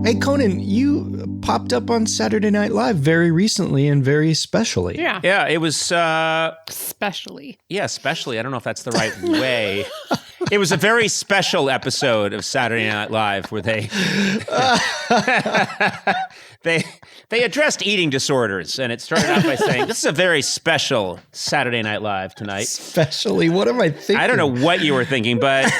Hey, Conan, you popped up on Saturday Night Live very recently and very specially. Yeah. Yeah, it was... Especially. Yeah, especially. I don't know if that's the right way. It was a very special episode of Saturday Night Live where they they addressed eating disorders, and it started out by saying, "This is a very special Saturday Night Live tonight." Especially? What am I thinking? I don't know what you were thinking, but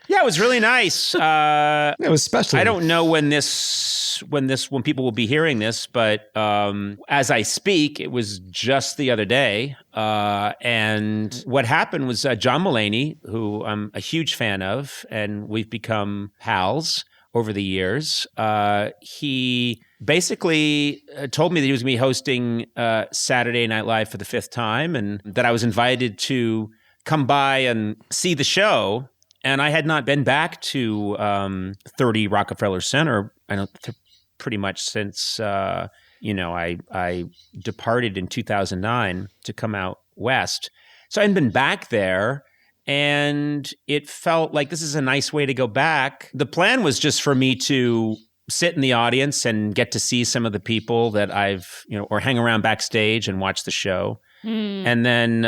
yeah, it was really nice. It was special. I don't know when people will be hearing this, but as I speak, it was just the other day. And what happened was John Mulaney, who I'm a huge fan of, and we've become pals over the years. He basically told me that he was going to be hosting Saturday Night Live for the 5th time, and that I was invited to come by and see the show. And I had not been back to 30 Rockefeller Center, pretty much since I departed in 2009 to come out west. So I hadn't been back there, and it felt like this is a nice way to go back. The plan was just for me to sit in the audience and get to see some of the people that or hang around backstage and watch the show. And then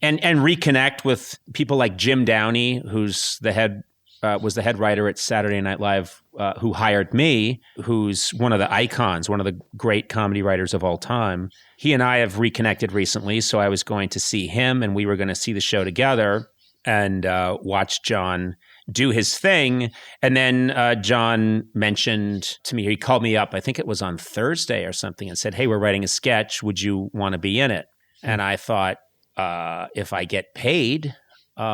and reconnect with people like Jim Downey, who's was the head writer at Saturday Night Live, who hired me, who's one of the icons, one of the great comedy writers of all time. He and I have reconnected recently, so I was going to see him, and we were going to see the show together and watch John do his thing. And then John mentioned to me, he called me up, I think it was on Thursday or something, and said, "Hey, we're writing a sketch. Would you want to be in it?" And I thought, if I get paid... No,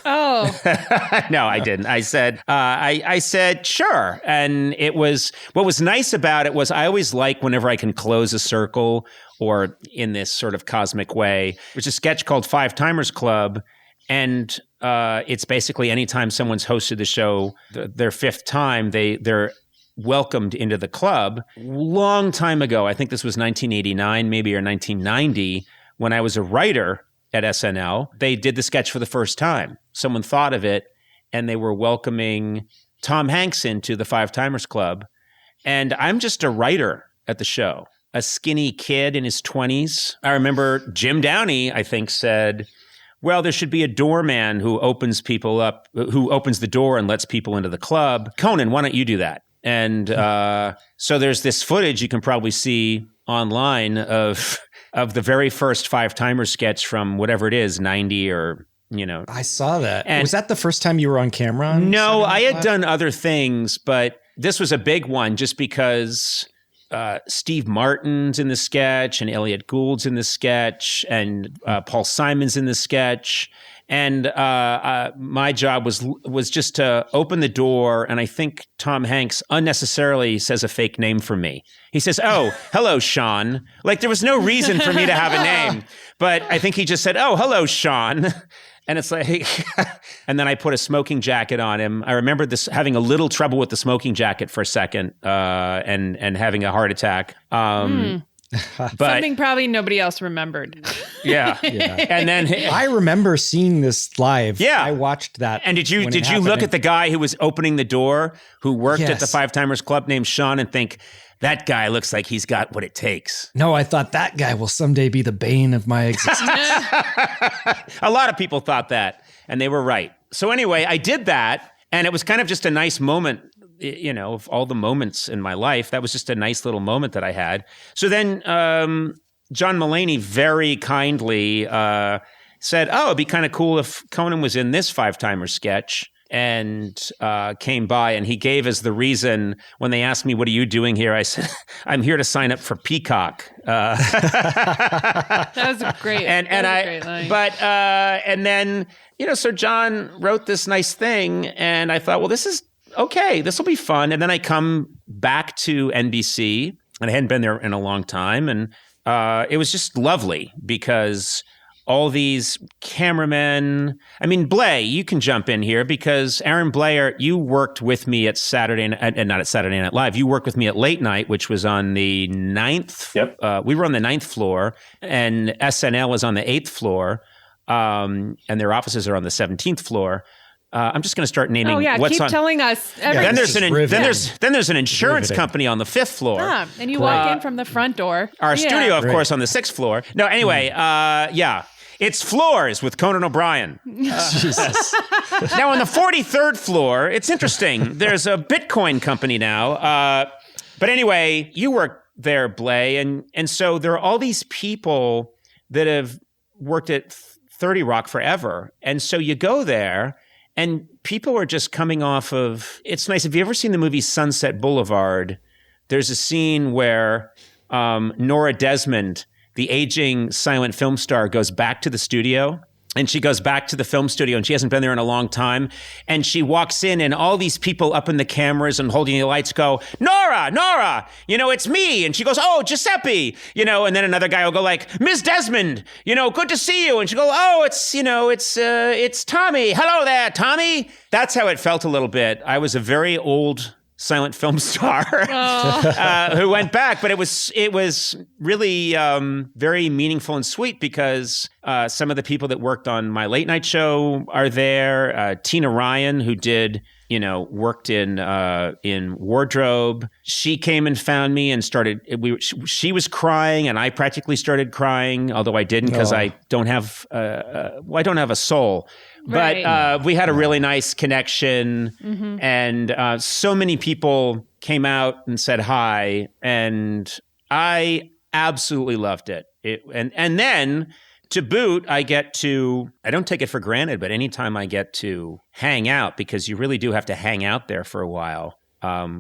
I didn't. I said, I said, sure. And what was nice about it was I always like whenever I can close a circle, or in this sort of cosmic way. There's a sketch called Five Timers Club. And it's basically anytime someone's hosted the show, their 5th time, they're welcomed into the club. Long time ago, I think this was 1989, maybe, or 1990, when I was a writer at SNL, they did the sketch for the first time. Someone thought of it, and they were welcoming Tom Hanks into the Five Timers Club. And I'm just a writer at the show, a skinny kid in his 20s. I remember Jim Downey, I think, said, well, there should be a doorman who opens the door and lets people into the club. Conan, why don't you do that? And so there's this footage you can probably see online of the very first Five Timers sketch from whatever it is, 90 or, I saw that. And was that the first time you were on camera? No, I had done other things, but this was a big one just because Steve Martin's in the sketch, and Elliot Gould's in the sketch, and Paul Simon's in the sketch. And my job was just to open the door, and I think Tom Hanks unnecessarily says a fake name for me. He says, "Oh, hello, Sean." Like, there was no reason for me to have a name, but I think he just said, "Oh, hello, Sean." And it's like, and then I put a smoking jacket on him. I remember having a little trouble with the smoking jacket for a second, and having a heart attack. But something probably nobody else remembered. Yeah. And then I remember seeing this live. Yeah. I watched that. And did you look at the guy who was opening the door, who worked at the Five Timers Club, named Sean, and think, that guy looks like he's got what it takes? No, I thought that guy will someday be the bane of my existence. A lot of people thought that, and they were right. So anyway, I did that, and it was kind of just a nice moment. Of all the moments in my life, that was just a nice little moment that I had. So then John Mulaney very kindly said, "Oh, it'd be kind of cool if Conan was in this Five Timers sketch," and came by, and he gave as the reason when they asked me, "What are you doing here?" I said, "I'm here to sign up for Peacock." That was great. And great line. But and then so John wrote this nice thing, and I thought, well, this is okay, this will be fun. And then I come back to NBC, and I hadn't been there in a long time. And it was just lovely because all these cameramen, Blay, you can jump in here because Aaron Blair, you worked with me at not at Saturday Night Live. You worked with me at Late Night, which was on the 9th. Yep. We were on the 9th floor, and SNL is on the 8th floor, and their offices are on the 17th floor. I'm just going to start naming Oh yeah, what's keep on. telling us. Yeah, Then this there's is riveting. then there's an insurance Riveting. company on the 5th floor. And you walk in from the front door. Our studio, of Right. course, on the 6th floor. No, anyway, it's Floors with Conan O'Brien. Jesus. Now, on the 43rd floor, it's interesting. There's a Bitcoin company now. But anyway, you work there, Blay, and so there are all these people that have worked at 30 Rock forever. And so you go there, and people are just coming off of, it's nice. Have you ever seen the movie Sunset Boulevard? There's a scene where Nora Desmond, the aging silent film star, goes back to the studio. And she goes back to the film studio, and she hasn't been there in a long time. And she walks in, and all these people up in the cameras and holding the lights go, Nora, it's me. And she goes, oh, Giuseppe, and then another guy will go like, Ms. Desmond, good to see you. And she go, oh, it's Tommy. Hello there, Tommy. That's how it felt a little bit. I was a very old silent film star who went back, but it was really very meaningful and sweet because some of the people that worked on my late night show are there. Tina Ryan, who did worked in wardrobe, she came and found me and started. She was crying, and I practically started crying, although I didn't because I don't have I don't have a soul. Right. But we had a really nice connection, and so many people came out and said hi, and I absolutely loved it. And then to boot, I don't take it for granted, but anytime I get to hang out, because you really do have to hang out there for a while.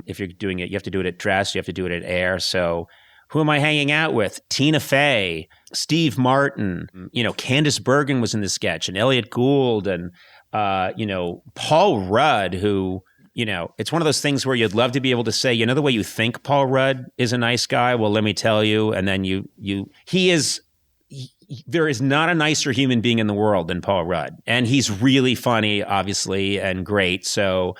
If you're doing it, you have to do it at Dress, you have to do it at Air. So who am I hanging out with? Tina Fey, Steve Martin, Candice Bergen was in the sketch, and Elliot Gould, and, Paul Rudd, who, it's one of those things where you'd love to be able to say, the way you think Paul Rudd is a nice guy. Well, let me tell you. And then there is not a nicer human being in the world than Paul Rudd. And he's really funny, obviously, and great. So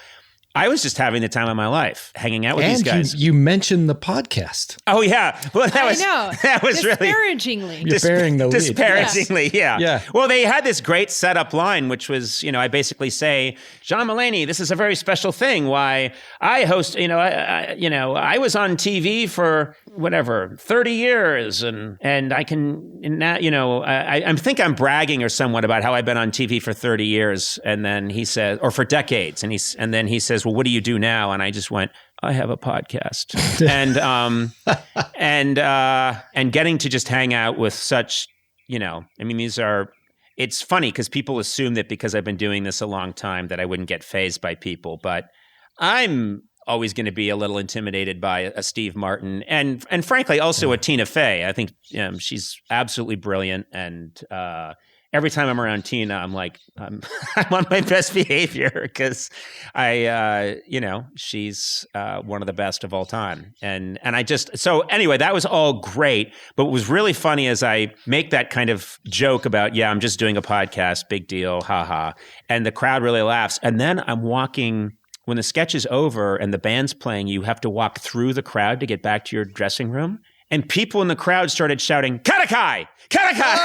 I was just having the time of my life, hanging out with these guys. You mentioned the podcast. Oh yeah, well that was really disparagingly. You're bearing the lead. Disparagingly, yeah. Yeah. Well, they had this great setup line, which was, I basically say, John Mulaney, this is a very special thing. Why I host, I was on TV for 30 years, and I can now, I think I'm bragging or somewhat about how I've been on TV for 30 years, and then he says, or for decades, and then he says, well, what do you do now? And I just went, I have a podcast. and getting to just hang out with such, it's funny because people assume that because I've been doing this a long time that I wouldn't get fazed by people, but I'm always going to be a little intimidated by a Steve Martin and frankly also a Tina Fey. I think she's absolutely brilliant, and every time I'm around Tina, I'm like, I'm on my best behavior because she's one of the best of all time. And so anyway, that was all great. But what was really funny is I make that kind of joke about, I'm just doing a podcast, big deal, haha. And the crowd really laughs. And then I'm walking, when the sketch is over and the band's playing, you have to walk through the crowd to get back to your dressing room. And people in the crowd started shouting, Karakai! Karakai!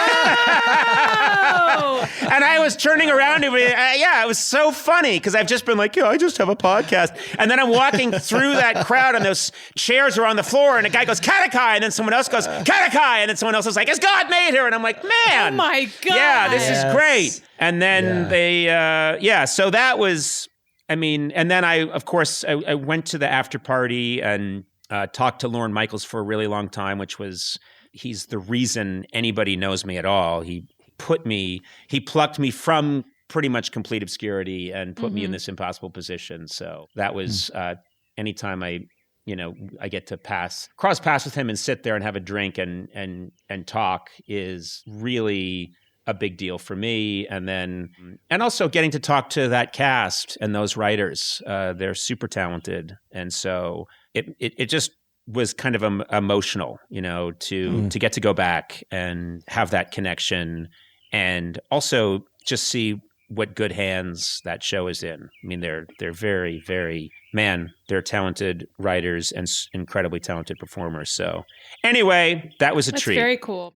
Oh! And I was turning around and it was so funny because I've just been like, I just have a podcast. And then I'm walking through that crowd and those chairs are on the floor and a guy goes, Karakai! And then someone else goes, Karakai! And then someone else is like, is God made her? And I'm like, man! Oh my God! Yeah, this is great. And then so that was, and then I went to the after party and talked to Lorne Michaels for a really long time, he's the reason anybody knows me at all. He plucked me from pretty much complete obscurity and put me in this impossible position. So that was anytime I get to cross paths with him and sit there and have a drink and talk is really a big deal for me. And also getting to talk to that cast and those writers, they're super talented. And so it just was kind of emotional, to get to go back and have that connection and also just see what good hands that show is in. They're very, very, they're talented writers and incredibly talented performers. So anyway, that was a treat. Very cool.